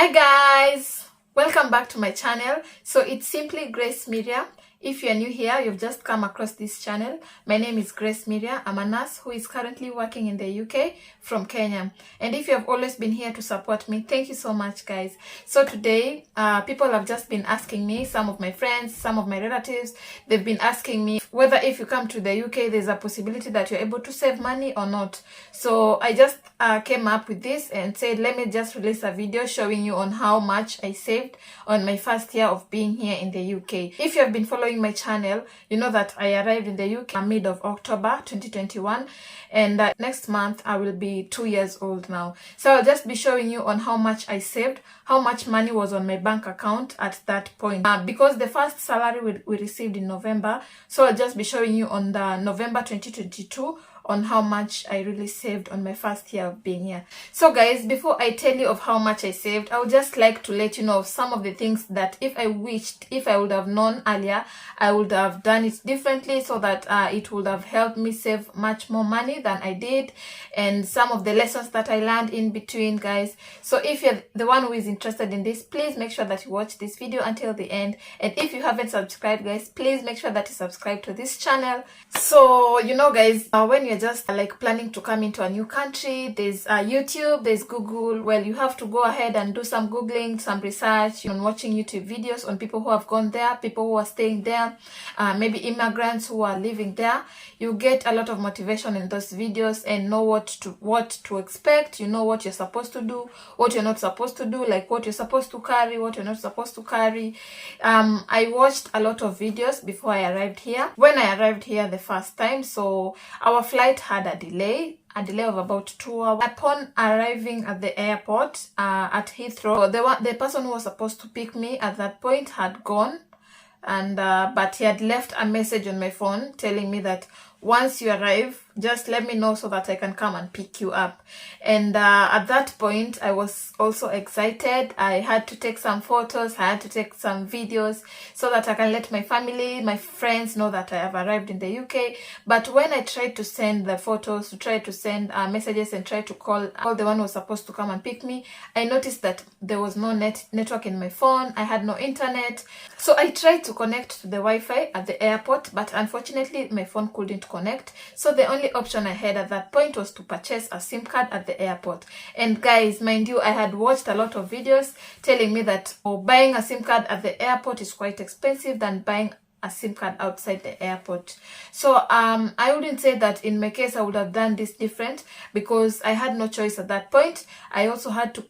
Hi guys, welcome back to my channel. So it's simply Grace Miria. If you're new here, you've just come across this channel. My name is Grace Miria. I'm a nurse who is currently working in the UK from Kenya. And if you have always been here to support me, thank you so much, guys. So today, people have just been asking me, some of my friends, some of my relatives, they've been asking me whether if you come to the UK, there's a possibility that you're able to save money or not. So I just came up with this and said, let me just release a video showing you on how much I saved on my first year of being here in the UK. If you have been following my channel, you know that I arrived in the UK mid of October 2021, and next month I will be 2 years old now. So I'll just be showing you on how much I saved, how much money was on my bank account at that point, because the first salary we received in November. So I'll just be showing you on the November 2022 on how much I really saved on my first year of being here. So guys, before I tell you of how much I saved, I would just like to let you know of some of the things that if I would have known earlier, I would have done it differently, so that it would have helped me save much more money than I did, and some of the lessons that I learned in between, guys. So if you're the one who is interested in this, please make sure that you watch this video until the end. And if you haven't subscribed, guys, please make sure that you subscribe to this channel. So you know, guys, when you're just like planning to come into a new country, there's YouTube, there's Google. Well, you have to go ahead and do some Googling, some research on watching YouTube videos on people who have gone there, people who are staying there, maybe immigrants who are living there. You get a lot of motivation in those videos and know what to expect. You know what you're supposed to do, what you're not supposed to do, like what you're supposed to carry, what you're not supposed to carry. I watched a lot of videos before I arrived here. When I arrived here the first time, so our flight had a delay of about 2 hours. Upon arriving at the airport at Heathrow, the person who was supposed to pick me at that point had gone, and but he had left a message on my phone telling me that once you arrive, just let me know so that I can come and pick you up. And at that point, I was also excited. I had to take some photos, I had to take some videos so that I can let my family, my friends know that I have arrived in the UK. But when I tried to send the photos, to try to send messages and try to call the one who was supposed to come and pick me, I noticed that there was no network in my phone. I had no internet. So I tried to connect to the Wi-Fi at the airport, but unfortunately my phone couldn't connect. So the only option I had at that point was to purchase a SIM card at the airport. And guys, mind you, I had watched a lot of videos telling me that buying a SIM card at the airport is quite expensive than buying a SIM card outside the airport. So I wouldn't say that in my case I would have done this different, because I had no choice at that point. I also had to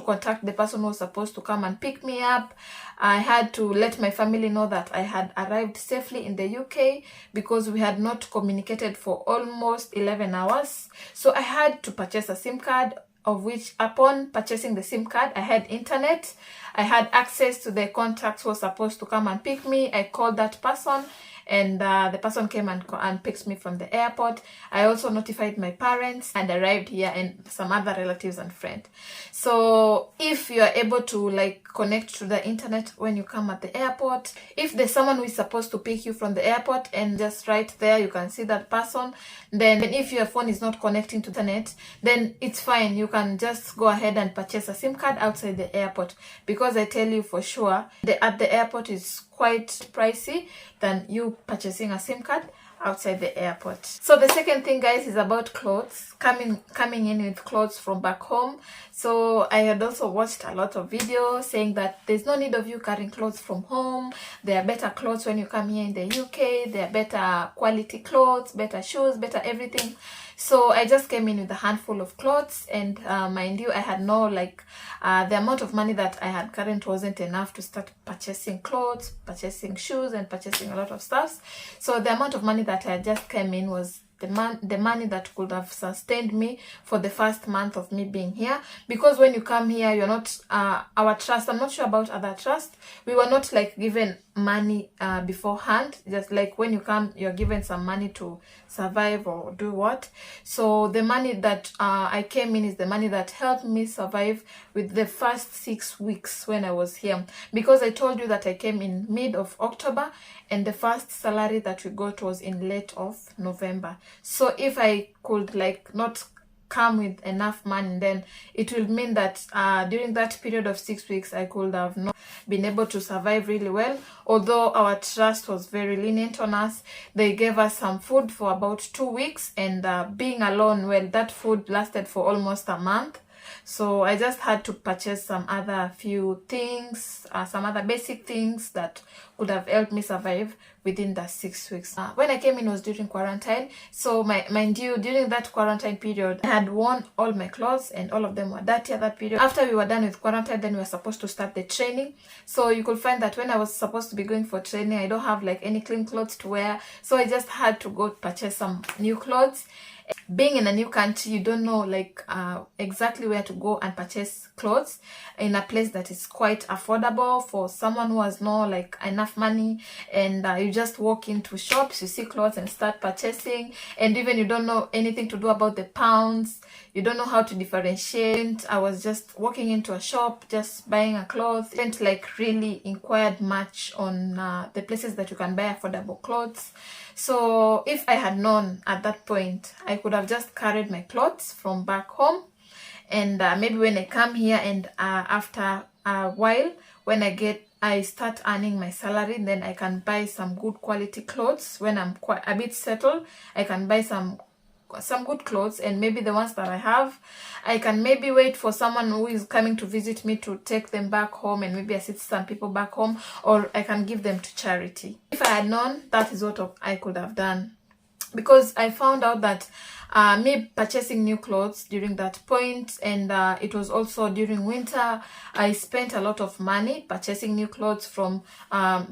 contact the person who was supposed to come and pick me up. I had to let my family know that I had arrived safely in the UK, because we had not communicated for almost 11 hours. So I had to purchase a SIM card, of which upon purchasing the SIM card, I had internet. I had access to the contacts who were supposed to come and pick me. I called that person, and the person came and picked me from the airport. I also notified my parents and arrived here, and some other relatives and friends. So if you are able to like connect to the internet when you come at the airport, if there's someone who is supposed to pick you from the airport and just right there you can see that person, then if your phone is not connecting to the internet, then it's fine. You can just go ahead and purchase a SIM card outside the airport, because I tell you for sure, at the airport is quite pricey than you purchasing a SIM card outside the airport. So the second thing, guys, is about clothes, coming in with clothes from back home. So I had also watched a lot of videos saying that there's no need of you carrying clothes from home. There are better clothes when you come here in the UK. There are better quality clothes, better shoes, better everything. So I just came in with a handful of clothes, and mind you, I had no the amount of money that I had current wasn't enough to start purchasing clothes, purchasing shoes, and purchasing a lot of stuff. So the amount of money that I just came in was the money that could have sustained me for the first month of me being here. Because when you come here, you're not our trust, I'm not sure about other trust, we were not like given money beforehand. Just like when you come, you're given some money to survive or do what. So the money that I came in is the money that helped me survive with the first 6 weeks when I was here, because I told you that I came in mid of October and the first salary that we got was in late of November. So if I could like not come with enough money, then it will mean that during that period of 6 weeks I could have not been able to survive really well. Although our trust was very lenient on us, they gave us some food for about 2 weeks, and being alone, well, that food lasted for almost a month. So I just had to purchase some other few things, some other basic things that could have helped me survive within the 6 weeks. When I came in was during quarantine. So mind you, during that quarantine period, I had worn all my clothes and all of them were dirty at that period. After we were done with quarantine, then we were supposed to start the training. So you could find that when I was supposed to be going for training, I don't have like any clean clothes to wear. So I just had to go purchase some new clothes. Being in a new country, you don't know like exactly where to go and purchase clothes in a place that is quite affordable for someone who has no like enough money, and you just walk into shops, you see clothes and start purchasing, and even you don't know anything to do about the pounds, you don't know how to differentiate. I was just walking into a shop just buying a cloth. Didn't like really inquired much on the places that you can buy affordable clothes. So if I had known at that point, I could have just carried my clothes from back home, and maybe when I come here and after a while, when I start earning my salary, then I can buy some good quality clothes. When I'm quite a bit settled, I can buy some good clothes, and maybe the ones that I have, I can maybe wait for someone who is coming to visit me to take them back home, and maybe assist some people back home, or I can give them to charity. If I had known, that is what I could have done, because I found out that me purchasing new clothes during that point, and it was also during winter, I spent a lot of money purchasing new clothes from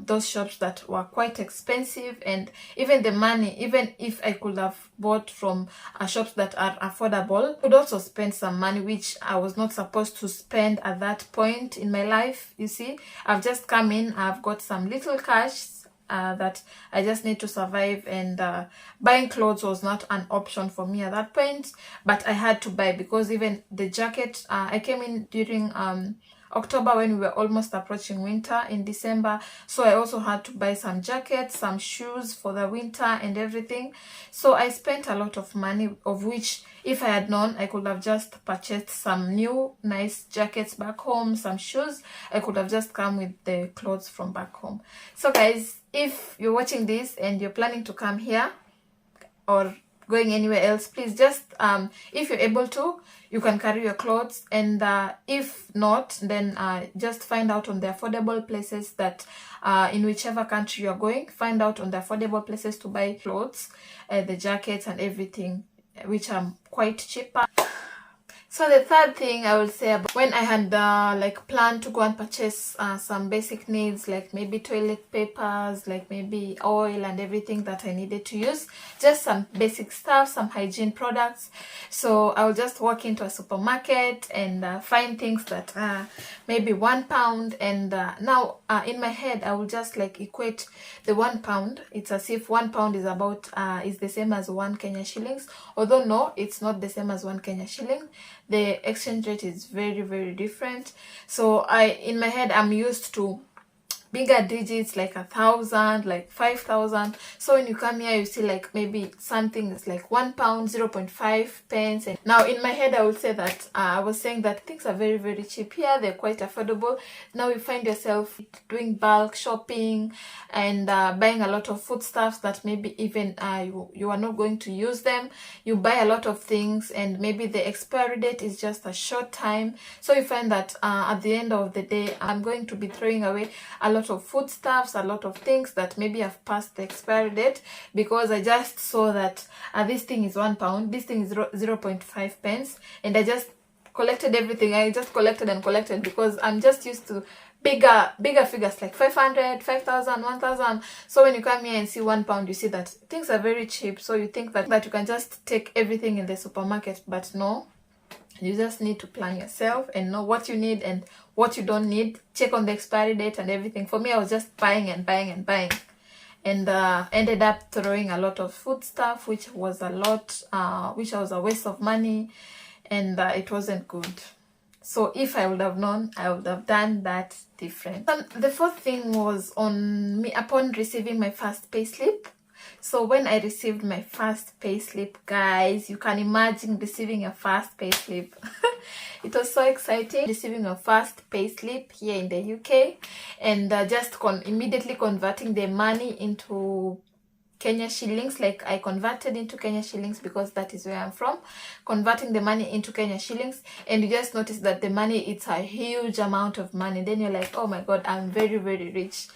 those shops that were quite expensive. And even the money, even if I could have bought from shops that are affordable, I could also spend some money which I was not supposed to spend at that point in my life. You see, I've just come in, I've got some little cash that I just need to survive, and buying clothes was not an option for me at that point, but I had to buy, because even the jacket, I came in during October when we were almost approaching winter in December, so I also had to buy some jackets, some shoes for the winter and everything. So I spent a lot of money, of which if I had known, I could have just purchased some new nice jackets back home, some shoes. I could have just come with the clothes from back home. So guys, if you're watching this and you're planning to come here or going anywhere else, please just if you're able to, you can carry your clothes, and if not, then just find out on the affordable places that in whichever country you're going, find out on the affordable places to buy clothes, the jackets and everything, which are quite cheaper. So the third thing I will say about when I had like planned to go and purchase some basic needs, like maybe toilet papers, like maybe oil and everything that I needed to use, just some basic stuff, some hygiene products. So I will just walk into a supermarket and find things that maybe £1, and now in my head I will just like equate the £1. It's as if £1 is about is the same as 1 Kenya shillings, although no, it's not the same as 1 Kenya shilling. The exchange rate is very, very different. So in my head, I'm used to bigger digits, like 1,000, like 5,000. So when you come here, you see like maybe something is like £1, 0.5 pence. And now in my head, I would say that I was saying that things are very, very cheap here. They're quite affordable. Now you find yourself doing bulk shopping and buying a lot of foodstuffs that maybe even you are not going to use them. You buy a lot of things, and maybe the expiry date is just a short time. So you find that at the end of the day, I'm going to be throwing away a lot of foodstuffs, a lot of things that maybe have passed the expiry date, because I just saw that this thing is £1, this thing is 0.5 pence, and I just collected everything. I just collected and collected, because I'm just used to bigger figures like 500, 5,000, 1,000. So when you come here and see £1, you see that things are very cheap. So you think that you can just take everything in the supermarket, but no. You just need to plan yourself and know what you need and what you don't need. Check on the expiry date and everything. For me, I was just buying and buying and buying, and ended up throwing a lot of food stuff, which was a lot, which was a waste of money, and it wasn't good. So if I would have known, I would have done that different. The fourth thing was on me upon receiving my first payslip. So when I received my first payslip, guys, you can imagine receiving a first payslip. It was so exciting receiving a first payslip here in the UK, and just immediately converting the money into Kenya shillings. Like, I converted into Kenya shillings because that is where I'm from. Converting the money into Kenya shillings, and you just notice that the money, it's a huge amount of money. Then you're like, oh my god, I'm very, very rich.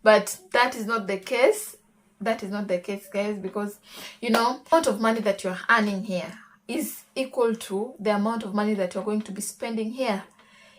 But that is not the case. That is not the case, guys, because you know, the amount of money that you're earning here is equal to the amount of money that you're going to be spending here.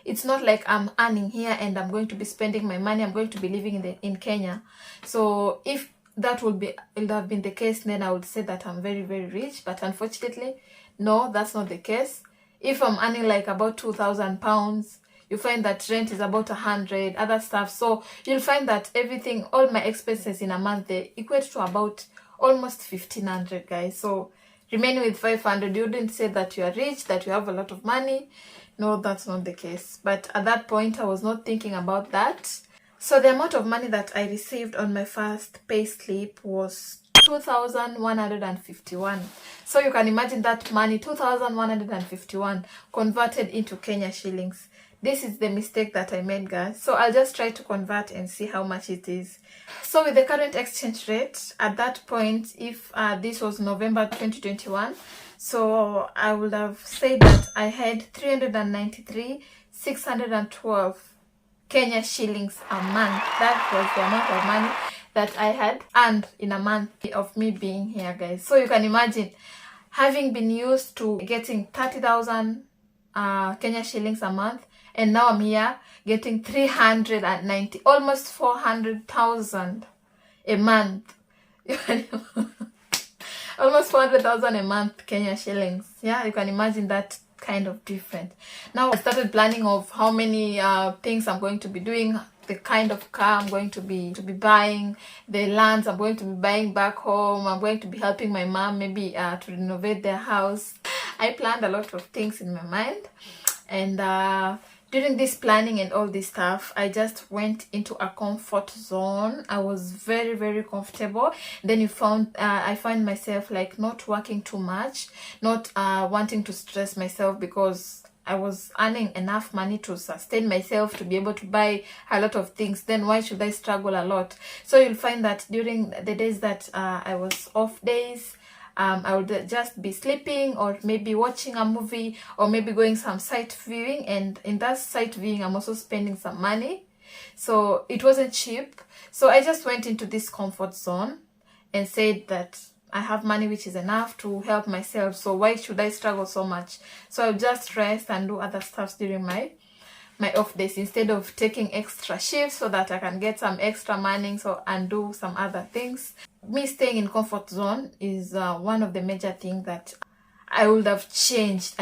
It's not like I'm earning here and I'm going to be spending my money. I'm going to be living in Kenya. So if that would have been the case, then I would say that I'm very, very rich. But unfortunately, no, that's not the case. If I'm earning like about £2,000, you find that rent is about 100, other stuff. So you'll find that everything, all my expenses in a month, they equate to about almost 1,500, guys. So remaining with 500, you wouldn't say that you are rich, that you have a lot of money. No, that's not the case. But at that point, I was not thinking about that. So the amount of money that I received on my first pay slip was 2,151. So you can imagine that money, 2,151 converted into Kenya shillings. This is the mistake that I made, guys. So I'll just try to convert and see how much it is. So with the current exchange rate, at that point, if this was November 2021, so I would have said that I had 393,612 Kenya shillings a month. That was the amount of money that I had earned in a month of me being here, guys. So you can imagine, having been used to getting 30,000 Kenya shillings a month, and now I'm here getting 390, almost 400,000 a month. Almost 400,000 a month Kenya shillings. Yeah, you can imagine that kind of different. Now I started planning of how many things I'm going to be doing, the kind of car I'm going to be buying, the lands I'm going to be buying back home. I'm going to be helping my mom maybe to renovate their house. I planned a lot of things in my mind, and during this planning and all this stuff, I just went into a comfort zone. I was very, very comfortable. Then I find myself like not working too much, not wanting to stress myself, because I was earning enough money to sustain myself, to be able to buy a lot of things. Then why should I struggle a lot? So you'll find that during the days that I was off days, I would just be sleeping, or maybe watching a movie, or maybe going some sight viewing. And in that sight viewing, I'm also spending some money. So it wasn't cheap. So I just went into this comfort zone and said that I have money which is enough to help myself. So why should I struggle so much? So I'll just rest and do other stuff during my off days, instead of taking extra shifts so that I can get some extra money and do some other things. Me staying in comfort zone is one of the major things that I would have changed.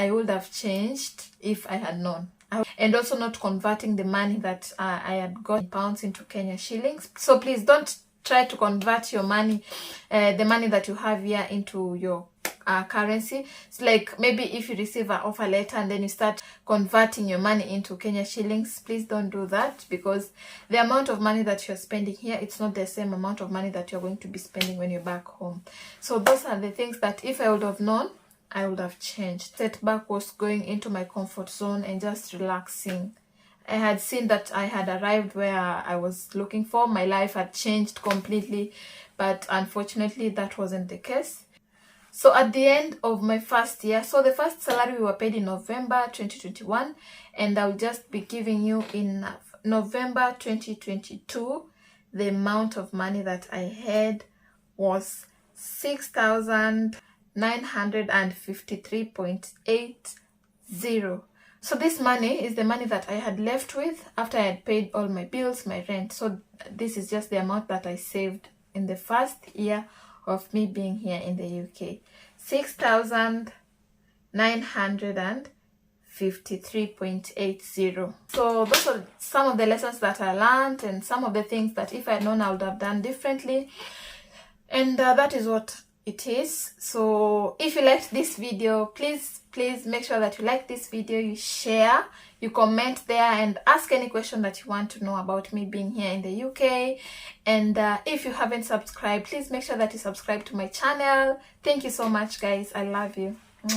If I had known. And also not converting the money that I had got in pounds into Kenya shillings. So please don't try to convert your money, the money that you have here, into your currency. It's like, maybe if you receive an offer letter and then you start converting your money into Kenya shillings, please don't do that, because the amount of money that you're spending here, it's not the same amount of money that you're going to be spending when you're back home. So those are the things that if I would have known, I would have changed. Setback was going into my comfort zone and just relaxing. I had seen that I had arrived where I was looking for. My life had changed completely, but unfortunately that wasn't the case. So at the end of my first year, so the first salary we were paid in November 2021, and I'll just be giving you in November 2022, the amount of money that I had was 6,953.80. So this money is the money that I had left with after I had paid all my bills, my rent. So this is just the amount that I saved in the first year of me being here in the UK. 6,953.80. So those are some of the lessons that I learned, and some of the things that if I had known, I would have done differently. And that is what it is. So if you liked this video, please make sure that you like this video, you share, you comment there, and ask any question that you want to know about me being here in the UK. And if you haven't subscribed, please make sure that you subscribe to my channel. Thank you so much, guys. I love you.